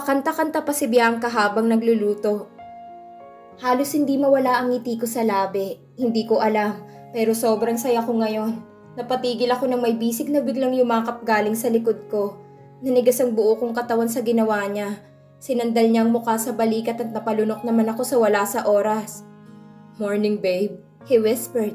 Kakanta-kanta pa si Bianca habang nagluluto. Halos hindi mawala ang ngiti ko sa labi. Hindi ko alam, pero sobrang saya ko ngayon. Napatigil ako ng may bisig na biglang yumakap galing sa likod ko. Nanigas ang buo kong katawan sa ginawa niya. Sinandal niya ang mukha sa balikat at napalunok naman ako sa wala sa oras. "Morning, babe," he whispered.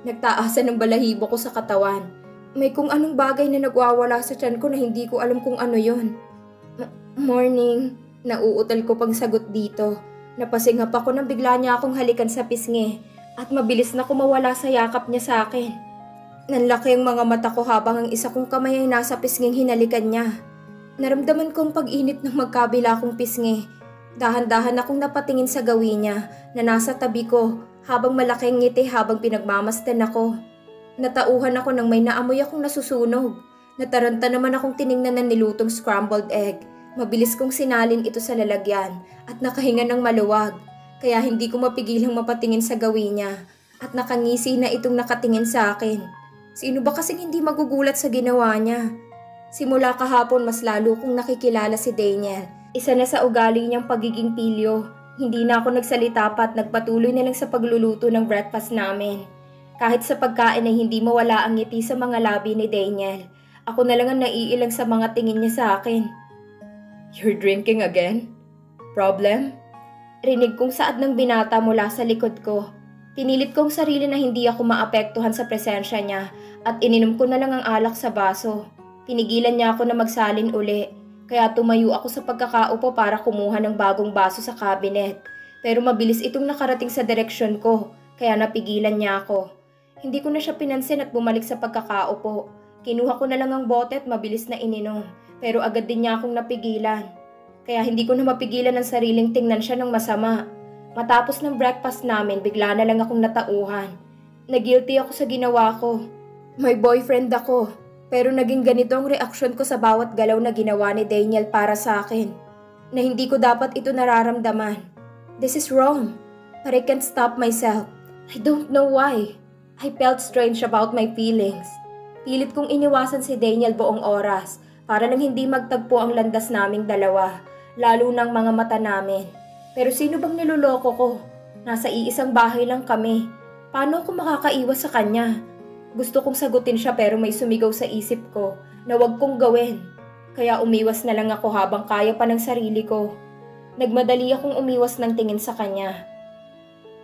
Nagtaasan ng balahibo ko sa katawan. May kung anong bagay na nagwawala sa tiyan ko na hindi ko alam kung ano yon. "Morning," nauutal ko pang sagot dito. Napasinghap ako nang bigla niya akong halikan sa pisngi at mabilis na kumawala sa yakap niya sa akin. Nanlaki ang mga mata ko habang ang isa kong kamay ay nasa pisnging hinalikan niya. Naramdaman kong pag-init ng magkabila kong pisngi. Dahan-dahan akong napatingin sa gawin niya na nasa tabi ko habang malaking ngiti habang pinagmamasdan ako. Natauhan ako nang may naamoy akong nasusunog. Nataranta naman akong tiningnan ng nilutong scrambled egg. Mabilis kong sinalin ito sa lalagyan at nakahinga ng maluwag. Kaya hindi ko mapigilang mapatingin sa gawin niya at nakangisi na itong nakatingin sa akin. Sino ba kasing hindi magugulat sa ginawa niya? Simula kahapon mas lalo kong nakikilala si Daniel. Isa na sa ugali niyang pagiging pilyo. Hindi na ako nagsalita pa at nagpatuloy na lang sa pagluluto ng breakfast namin. Kahit sa pagkain ay hindi mawala ang ngiti sa mga labi ni Daniel. Ako na lang ang naiilang sa mga tingin niya sa akin. "You're drinking again? Problem?" Rinig kong saad ng binata mula sa likod ko. Pinilit kong sarili na hindi ako maapektuhan sa presensya niya at ininom ko na lang ang alak sa baso. Pinigilan niya ako na magsalin uli, kaya tumayo ako sa pagkakaupo para kumuha ng bagong baso sa cabinet. Pero mabilis itong nakarating sa direksyon ko, kaya napigilan niya ako. Hindi ko na siya pinansin at bumalik sa pagkakaupo. Kinuha ko na lang ang bote at mabilis na ininom, pero agad din niya akong napigilan. Kaya hindi ko na mapigilan ang sariling tingnan siya ng masama. Matapos ng breakfast namin, bigla na lang akong natauhan. Nagilty ako sa ginawa ko. May boyfriend ako, pero naging ganito ang reaksyon ko sa bawat galaw na ginawa ni Daniel para sa akin. Na hindi ko dapat ito nararamdaman. This is wrong, but I can't stop myself. I don't know why. I felt strange about my feelings. Pilit kong iniwasan si Daniel buong oras para lang hindi magtagpo ang landas naming dalawa, lalo ng mga mata namin. Pero sino bang niloloko ko? Nasa iisang bahay lang kami. Paano ako makakaiwas sa kanya? Gusto kong sagutin siya pero may sumigaw sa isip ko na wag kong gawin. Kaya umiwas na lang ako habang kaya pa ng sarili ko. Nagmadali akong umiwas ng tingin sa kanya.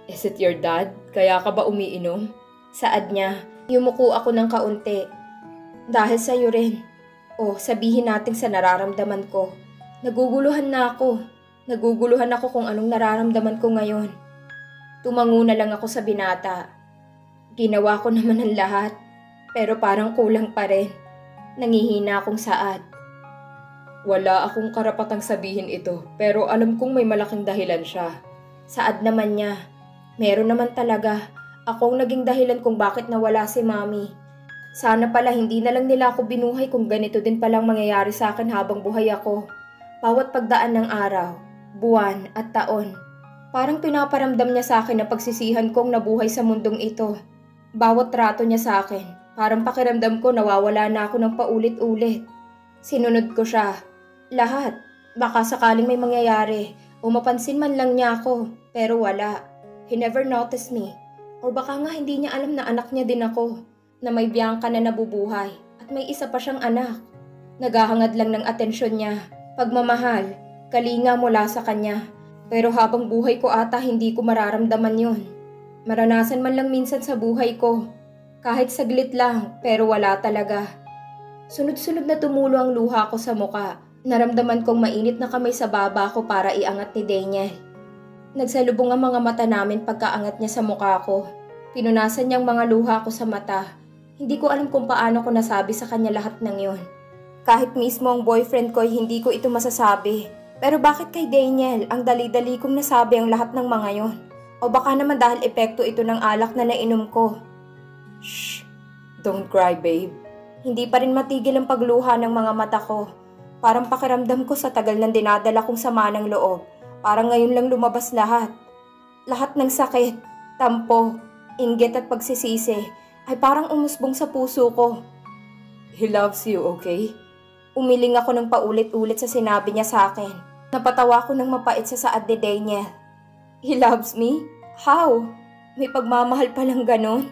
"Is it your dad? Kaya ka ba umiinom?" Saad niya. Yumuko ako ng kaunti. "Dahil sa'yo rin. O sabihin natin sa nararamdaman ko. Naguguluhan na ako. Naguguluhan ako kung anong nararamdaman ko ngayon." Tumango na lang ako sa binata. Ginawa ko naman ang lahat, pero parang kulang pa rin. Nangihina akong saad. "Wala akong karapatang sabihin ito, pero alam kong may malaking dahilan siya." Saad naman niya. Meron naman talaga. Ako ang naging dahilan kung bakit nawala si Mami. Sana pala hindi na lang nila ako binuhay kung ganito din palang mangyayari sa akin habang buhay ako. Bawat pagdaan ng araw, buwan at taon, parang pinaparamdam niya sa akin na pagsisihan kong nabuhay sa mundong ito. Bawat trato niya sa akin, parang pakiramdam ko nawawala na ako ng paulit-ulit. Sinunod ko siya. Lahat. Baka sakaling may mangyayari o mapansin man lang niya ako, pero wala. He never noticed me. Or baka nga hindi niya alam na anak niya din ako, na may Bianca na nabubuhay at may isa pa siyang anak. Naghahangad lang ng atensyon niya, pagmamahal, kalinga mula sa kanya. Pero habang buhay ko ata hindi ko mararamdaman yun. Maranasan man lang minsan sa buhay ko. Kahit saglit lang, pero wala talaga. Sunod-sunod na tumulo ang luha ko sa muka. Naramdaman kong mainit na kamay sa baba ko para iangat ni Daniel. Nagsalubong ang mga mata namin pagkaangat niya sa mukha ko. Pinunasan niyang mga luha ko sa mata. Hindi ko alam kung paano ko nasabi sa kanya lahat ng yon. Kahit mismo ang boyfriend ko hindi ko ito masasabi. Pero bakit kay Daniel ang dali-dali kong nasabi ang lahat ng mga yon? O baka naman dahil epekto ito ng alak na nainom ko. Shh! Don't cry, babe. Hindi pa rin matigil ang pagluha ng mga mata ko. Parang pakiramdam ko sa tagal ng dinadala kong sama ng loob. Parang ngayon lang lumabas lahat. Lahat ng sakit, tampo, inggit at pagsisisi ay parang umusbong sa puso ko. "He loves you, okay?" Umiling ako ng paulit-ulit sa sinabi niya sa akin. Napatawa ko ng mapait sa saad ni Daniel. He loves me? How? May pagmamahal palang ganon?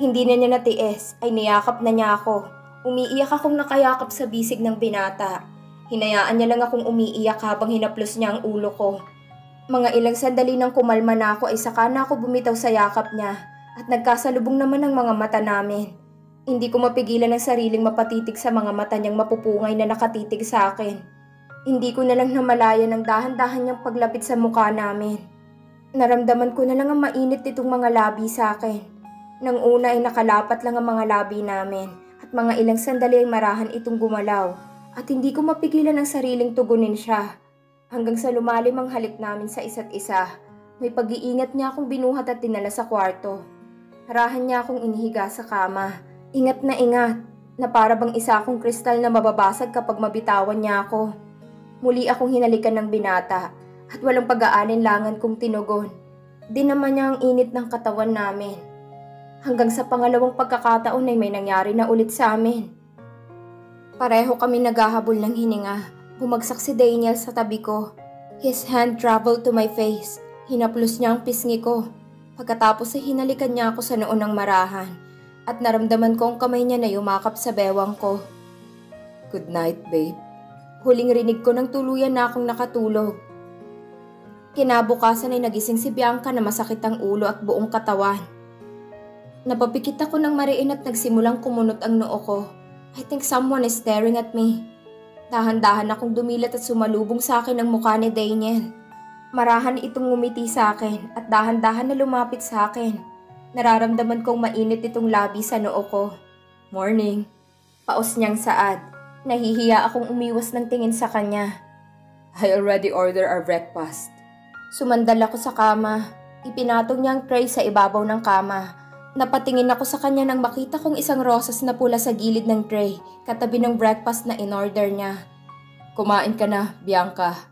Hindi na niya natiis, ay niyakap na niya ako. Umiiyak akong nakayakap sa bisig ng binata. Hinayaan niya lang akong umiiyak habang hinaplos niya ang ulo ko. Mga ilang sandali nang kumalma na ako ay saka na ako bumitaw sa yakap niya at nagkasalubong naman ang mga mata namin. Hindi ko mapigilan ang sariling mapatitig sa mga mata niyang mapupungay na nakatitig sa akin. Hindi ko na lang namalayan ang dahan-dahan niyang paglapit sa mukha namin. Naramdaman ko na lang ang mainit nitong mga labi sa akin. Nang una ay nakalapat lang ang mga labi namin at mga ilang sandali ay marahan itong gumalaw at hindi ko mapigilan ang sariling tugunin siya. Hanggang sa lumalim ang halik namin sa isa't isa, may pag-iingat niya akong binuhat at dinala sa kwarto. Harahan niya akong inihiga sa kama. Ingat na para bang isa akong kristal na mababasag kapag mabitawan niya ako. Muli akong hinalikan ng binata at walang pag-aalinlangan kong tinugon. Di naman niya ang init ng katawan namin. Hanggang sa pangalawang pagkakataon ay may nangyari na ulit sa amin. Pareho kami naghahabol ng hininga. Bumagsak si Daniel sa tabi ko. His hand traveled to my face. Hinaplos niya ang pisngi ko. Pagkatapos ay hinalikan niya ako sa noon ng marahan. At naramdaman ko ang kamay niya na yumakap sa bewang ko. Good night, babe. Huling rinig ko nang tuluyan na akong nakatulog. Kinabukasan ay nagising si Bianca na masakit ang ulo at buong katawan. Napapikit ako ng mariin at nagsimulang kumunot ang noo ko. I think someone is staring at me. Dahan-dahan akong dumilat at sumalubong sa akin ang mukha ni Daniel. Marahan itong ngumiti sa akin at dahan-dahan na lumapit sa akin. Nararamdaman kong mainit itong labi sa noo ko. Morning. Paos niyang saad. Nahihiya akong umiwas ng tingin sa kanya. I already ordered our breakfast. Sumandal ako sa kama. Ipinatong niya ang tray sa ibabaw ng kama. Napatingin ako sa kanya nang makita kong isang rosas na pula sa gilid ng tray, katabi ng breakfast na in-order niya. Kumain ka na, Bianca.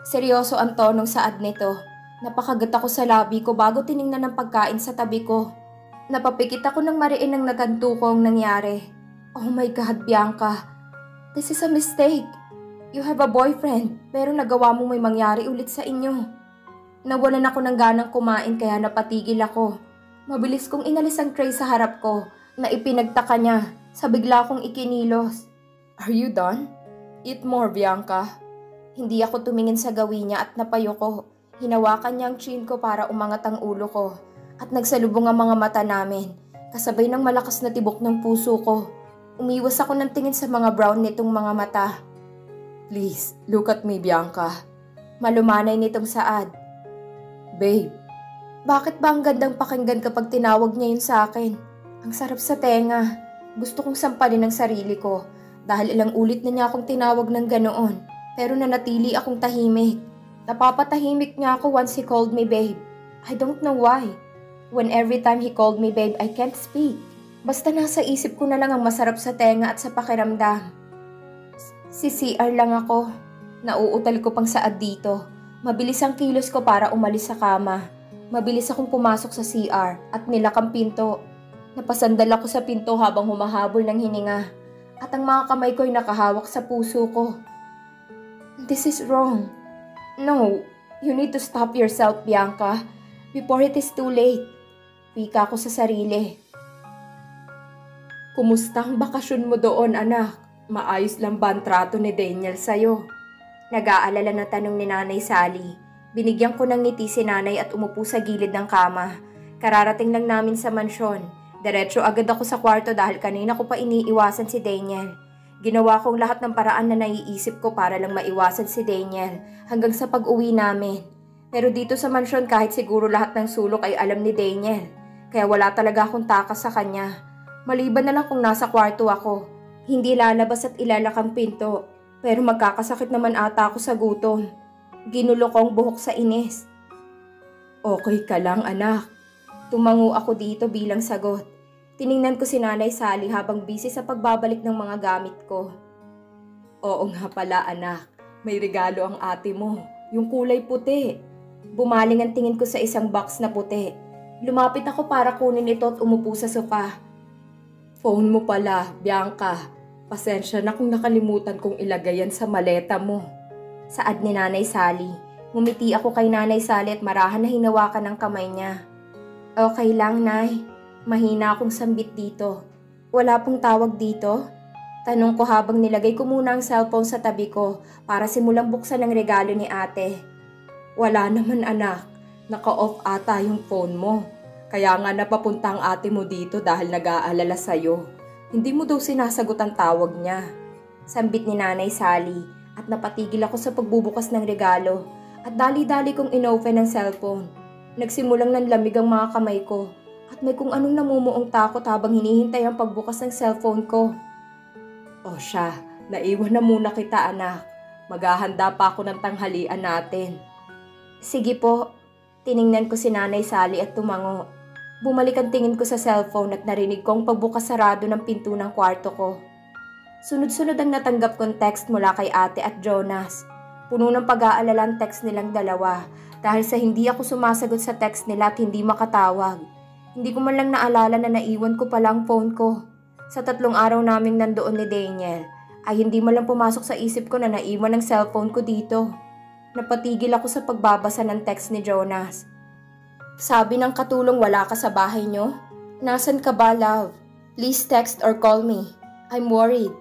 Seryoso ang tonong saad nito. Napakagat ako sa labi ko bago tiningnan ang pagkain sa tabi ko. Napapikit ako ng mariin ang naganto ko ang nangyari. Oh my God, Bianca. This is a mistake. You have a boyfriend, pero nagawa mong may mangyari ulit sa inyo. Nawalan ako ng ganang kumain kaya napatigil ako. Mabilis kong inalis ang tray sa harap ko na ipinagtaka niya sa bigla kong ikinilos. Are you done? Eat more, Bianca. Hindi ako tumingin sa gawin niya at napayo ko. Hinawakan niya ang chin ko para umangat ang ulo ko at nagsalubong ang mga mata namin kasabay ng malakas na tibok ng puso ko. Umiwas ako ng tingin sa mga brown nitong mga mata. Please, look at me, Bianca. Malumanay nitong saad. Babe. Bakit ba ang gandang pakinggan kapag tinawag niya yun sa akin? Ang sarap sa tenga. Gusto kong sampalin ang sarili ko dahil ilang ulit na niya akong tinawag ng ganoon pero nanatili akong tahimik. Napapatahimik niya ako once he called me babe. I don't know why. When every time he called me babe, I can't speak. Basta nasa isip ko na lang ang masarap sa tenga at sa pakiramdam. Si CR lang ako. Nauutal ko pang saad dito. Mabilis ang kilos ko para umalis sa kama. Mabilis akong pumasok sa CR at nilak ang pinto. Napasandal ako sa pinto habang humahabol ng hininga at ang mga kamay ko ay nakahawak sa puso ko. This is wrong. No, you need to stop yourself, Bianca, before it is too late. Wika ko sa sarili. Kumusta ang bakasyon mo doon, anak? Maayos lang ba ang trato ni Daniel sa'yo? Nag-aalala na tanong ni Nanay Sally. Binigyan ko ng ngiti si nanay at umupo sa gilid ng kama. Kararating lang namin sa mansyon. Diretso agad ako sa kwarto dahil kanina ko pa iniiwasan si Daniel. Ginawa kong lahat ng paraan na naiisip ko para lang maiwasan si Daniel hanggang sa pag-uwi namin. Pero dito sa mansyon kahit siguro lahat ng sulok ay alam ni Daniel. Kaya wala talaga akong takas sa kanya. Maliban na lang kung nasa kwarto ako. Hindi lalabas at ilalak ang pinto. Pero magkakasakit naman ata ako sa gutom. Ginulo ko ang buhok sa inis. Okay ka lang, anak. Tumango ako dito bilang sagot. Tiningnan ko si Nanay Sally habang busy sa pagbabalik ng mga gamit ko. Oo nga pala, anak. May regalo ang ate mo. Yung kulay puti. Bumaling ang tingin ko sa isang box na puti. Lumapit ako para kunin ito at umupo sa sofa. Phone mo pala, Bianca. Pasensya na kung nakalimutan kong ilagay yan sa maleta mo. Saad ni Nanay Sally. Ngumiti ako kay Nanay Sally at marahan na hinawakan ng kamay niya. Okay lang, Nay. Mahina akong sambit dito. Wala pong tawag dito? Tanong ko habang nilagay ko muna ang cellphone sa tabi ko para simulang buksan ang regalo ni ate. Wala naman anak. Naka-off ata yung phone mo. Kaya nga napapunta ang ate mo dito dahil nag-aalala sa'yo. Hindi mo daw sinasagot ang tawag niya. Sambit ni Nanay Sally at napatigil ako sa pagbubukas ng regalo at dali-dali kong inopen ang cellphone. Nagsimulang nanlamig ang mga kamay ko at may kung anong namumuong takot habang hinihintay ang pagbukas ng cellphone ko. O siya, naiwan na muna kita anak. Maghahanda pa ako ng tanghalian natin. Sige po. Tiningnan ko si Nanay Sally at tumango. Bumalik ang tingin ko sa cellphone at narinig kong pagbukas sarado ng pinto ng kwarto ko. Sunod-sunod ang natanggap kong text mula kay ate at Jonas. Puno ng pag-aalala ang text nilang dalawa dahil sa hindi ako sumasagot sa text nila at hindi makatawag. Hindi ko man lang naalala na naiwan ko pala ang phone ko. Sa 3 araw naming nandoon ni Daniel ay hindi man lang pumasok sa isip ko na naiwan ang cellphone ko dito. Napatigil ako sa pagbabasa ng text ni Jonas. Sabi ng katulong wala ka sa bahay nyo? Nasaan ka ba, love? Please text or call me. I'm worried.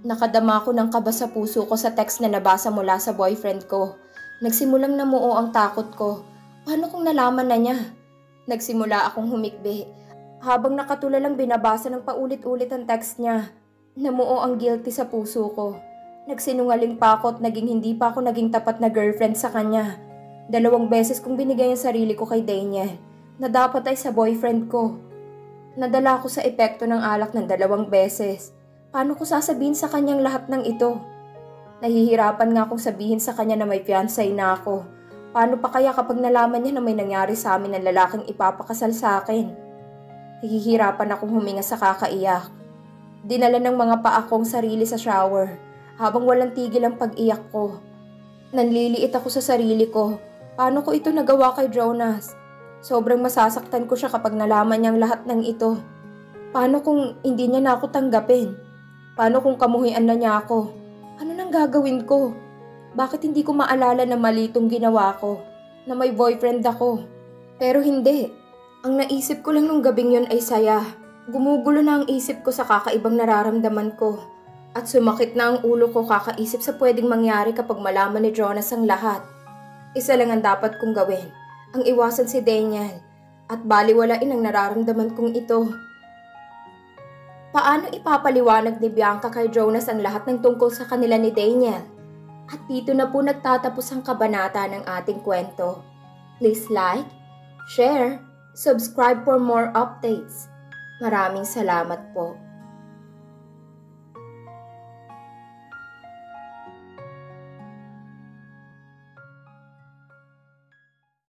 Nakadama ko ng kaba sa puso ko sa text na nabasa mula sa boyfriend ko. Nagsimulang namuo ang takot ko. Paano kung nalaman na niya? Nagsimula akong humikbi. Habang nakatulalang binabasa ng paulit-ulit ang text niya, namuo ang guilty sa puso ko. Nagsinungaling pa ako at hindi pa ako naging tapat na girlfriend sa kanya. 2 beses kong binigay ang sarili ko kay Daniel na dapat ay sa boyfriend ko. Nadala ako sa epekto ng alak ng 2 beses. Paano ko sasabihin sa kanyang lahat ng ito? Nahihirapan nga akong sabihin sa kanya na may fiancé na ako. Paano pa kaya kapag nalaman niya na may nangyari sa amin ng lalaking ipapakasal sa akin? Nahihirapan akong huminga sa kakaiyak. Dinala ng mga paa kong sarili sa shower habang walang tigil ang pag-iyak ko. Nanliliit ako sa sarili ko. Paano ko ito nagawa kay Jonas? Sobrang masasaktan ko siya kapag nalaman niyang lahat ng ito. Paano kung hindi niya na ako tanggapin? Paano kung kamuhian na niya ako? Ano nang gagawin ko? Bakit hindi ko maalala na mali itong ginawa ko? Na may boyfriend ako? Pero hindi. Ang naisip ko lang nung gabing yun ay saya. Gumugulo na ang isip ko sa kakaibang nararamdaman ko. At sumakit na ang ulo ko kakaisip sa pwedeng mangyari kapag malaman ni Jonas ang lahat. Isa lang ang dapat kong gawin. Ang iwasan si Daniel. At baliwalain ang nararamdaman kong ito. Paano ipapaliwanag ni Bianca kay Jonas ang lahat ng tungkol sa kanila ni Daniel? At dito na po nagtatapos ang kabanata ng ating kwento. Please like, share, subscribe for more updates. Maraming salamat po.